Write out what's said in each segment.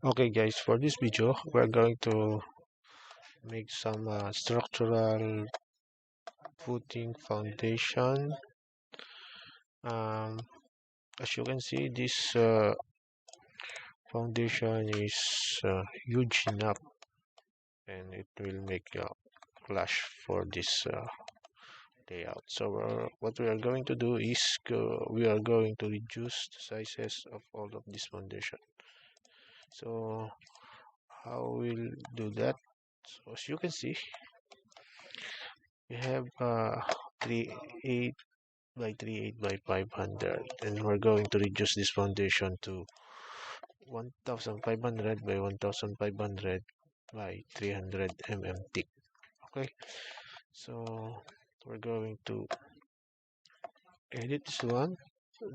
Okay guys, for this video we're going to make some structural footing foundation. um, as you can see, this foundation is huge enough, and it will make a clash for this layout. So what we are going to do is we are going to reduce the sizes of all of this foundation. So how we'll do that? So as you can see, we have 3 by 38 by 500, and we're going to reduce this foundation to 1500 by 1500 by 300 thick. Okay, so we're going to edit this one,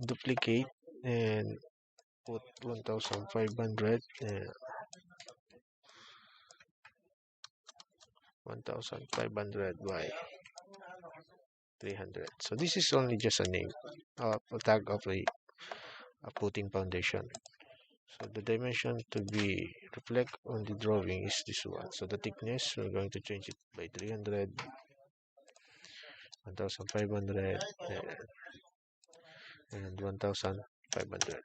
duplicate, and put 1500 and 1500 by 300. So this is only just a name, a tag of a footing foundation. So the dimension to be reflect on the drawing is this one. So the thickness, we're going to change it by 300, 1500, and 1500.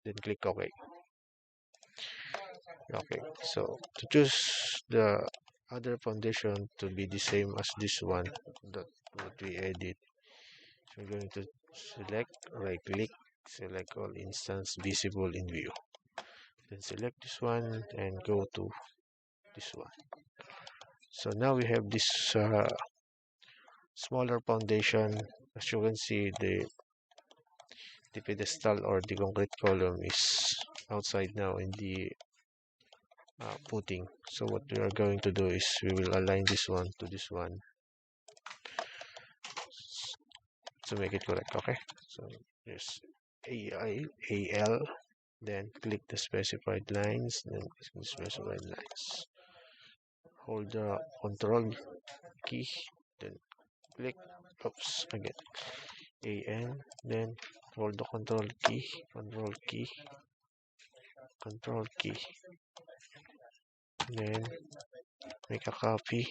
Then click OK. Okay, so to choose the other foundation to be the same as this one that what we edit, so we're going to select, right click, select all instance visible in view. Then select this one and go to this one. So now we have this smaller foundation. As you can see, the pedestal or the concrete column is outside now in the footing. So what we are going to do is we will align this one to this one to make it correct. Okay, so there's AL, then click the specified lines, then click the specified lines, hold the control key, then click, oops, again, AN, then hold the control key, control key, then make a copy,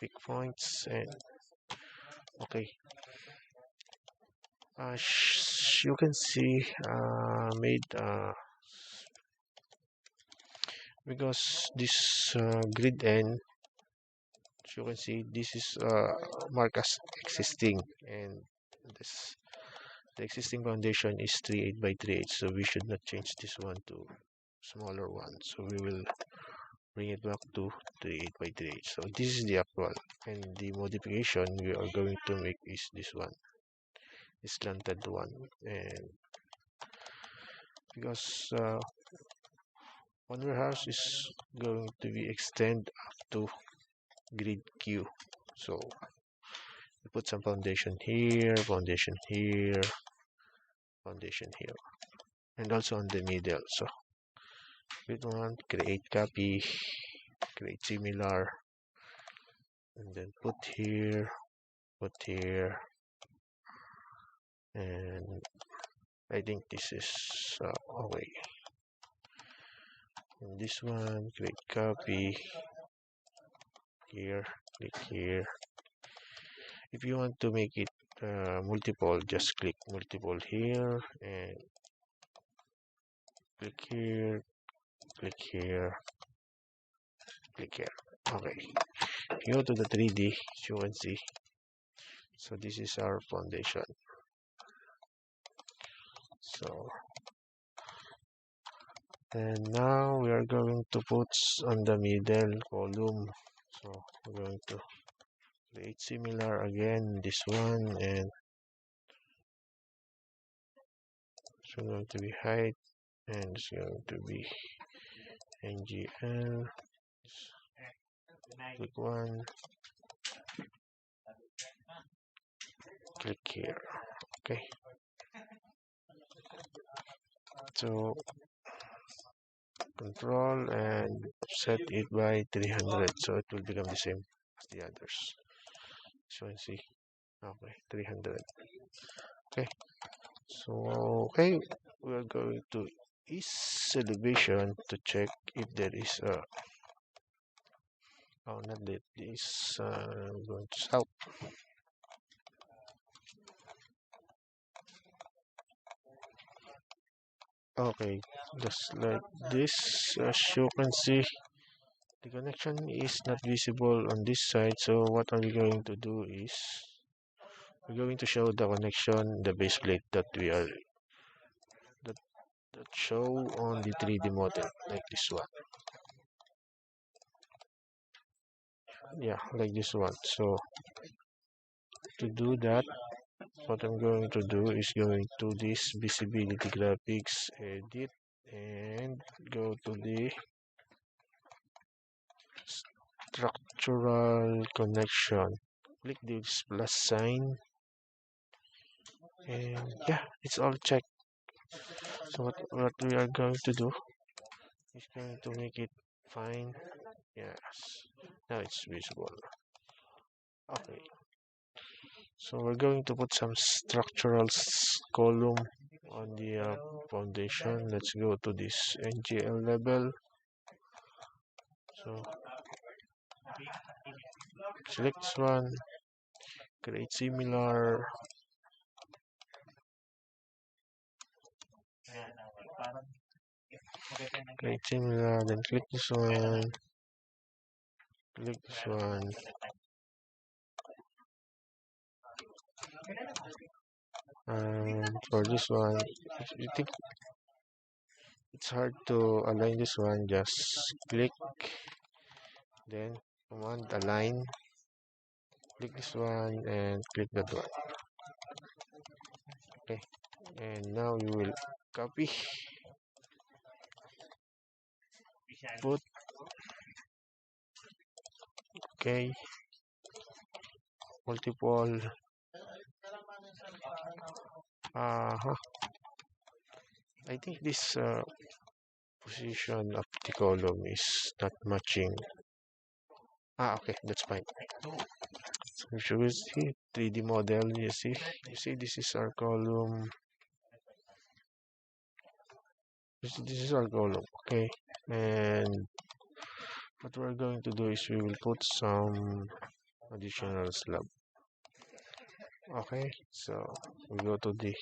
pick points, and okay. As you can see, made because this grid end, as you can see, this is marked as existing, and this the existing foundation is 38 by 38, so we should not change this one to smaller one. So we will bring it back to 38 by 38. So this is the actual, and the modification we are going to make is this one, this slanted one, and because one warehouse is going to be extend up to grid Q. So we put some foundation here, foundation here, foundation here, and also on the middle. So we want create copy, create similar, and then put here, and I think this is okay. And this one, create copy here, click here. If you want to make it multiple, just click multiple here and click here, click here, click here. Okay, if you go to the 3D, you can see. So this is our foundation. So and now we are going to put on the middle column. So we're going to create similar again, this one, and it's going to be height, and it's going to be NGL. Click one, click here. Okay, so control and set it by 300, so it will become the same as the others. So you see, okay, 300. Okay, so okay, we are going to is elevation to check if there is a not that this going to south. Okay, just like this, as you can see, the connection is not visible on this side. So what are we going to do is we're going to show the connection, the base plate that we are that, that show on the 3D model, like this one. Yeah, like this one. So to do that, what I'm going to do is going to this visibility graphics, edit, and go to the structural connection. Click this plus sign, and yeah, it's all checked. So what we are going to do is going to make it fine. Yes, now it's visible. Okay, so we're going to put some structural column on the foundation. Let's go to this NGL level. So select this one, create similar, then click this one, and for this one, if you think it's hard to align this one, just click, then command align, click this one and click that one. Okay, and now you will copy, put, okay, multiple, I think this position of the column is not matching. Okay, that's fine. So if you will see 3D model, you see this is our column. This is our column, okay. And what we're going to do is we will put some additional slab. Okay, so we go to the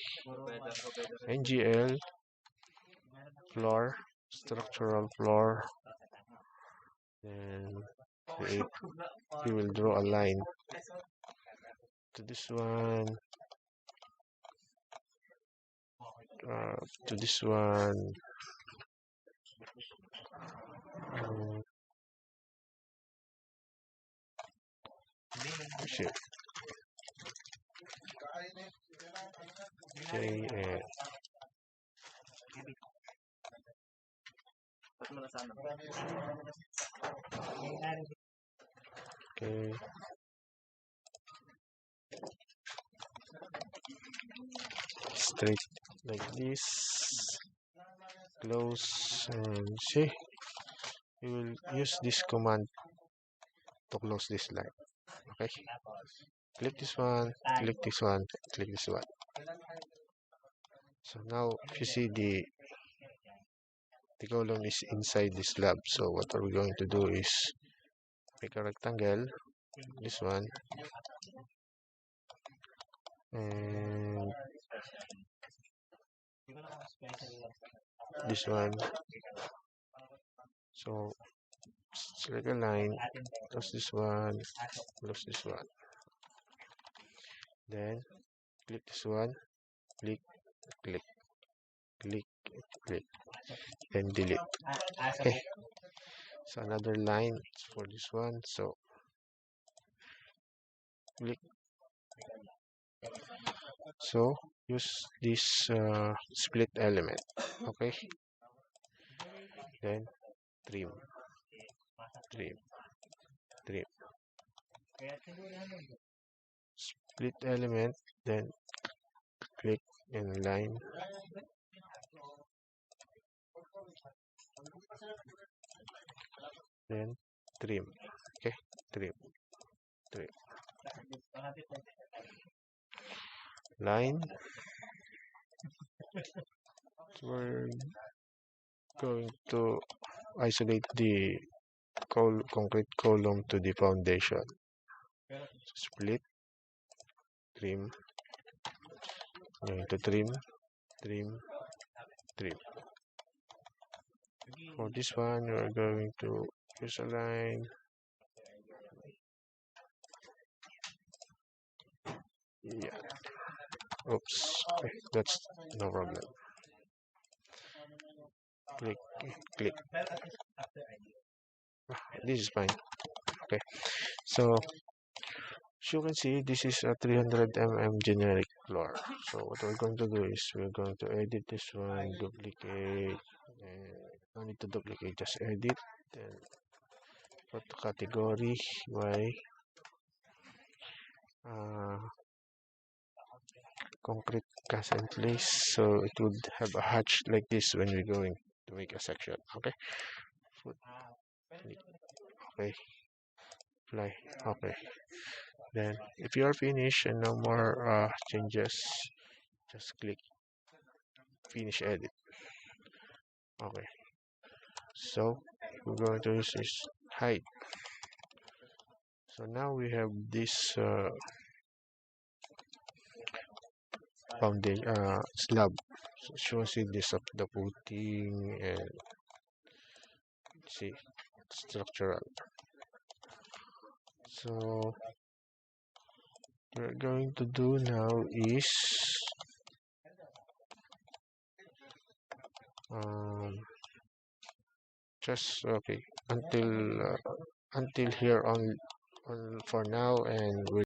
NGL floor, structural floor, and we will draw a line to this one, to this one, shit. Okay, okay, straight like this, close, and see, we will use this command to close this line. Okay, click this one, click this one, click this one. So now if you see the column is inside the slab, so what are we going to do is make a rectangle, this one, and this one. So select a line, close this one, close this one, then click this one, click, click, click, click, and delete. Okay, so another line for this one, so click, so use this split element. Okay, then trim, trim, trim, split element, then click and line, then trim. Okay, trim, trim, line, word, going to isolate the concrete column to the foundation. Split, trim, going to trim, trim, trim. For this one, we are going to use a line. Yeah. Oops. Okay, that's no problem. Click, click. This is fine. Okay. So, as you can see, this is a 300 generic floor. So what we're going to do is we're going to edit this one, duplicate, and no need to duplicate, just edit, then go to category by uh, concrete cast and place. So it would have a hatch like this when we're going to make a section. Okay. Foot, click, okay, apply, okay. Then if you are finished and no more changes, just click finish edit. Okay, so we're going to use this height. So now we have this foundation slab. So as you can see, this of the footing and see structural. So what we're going to do now is just okay until here on for now, and we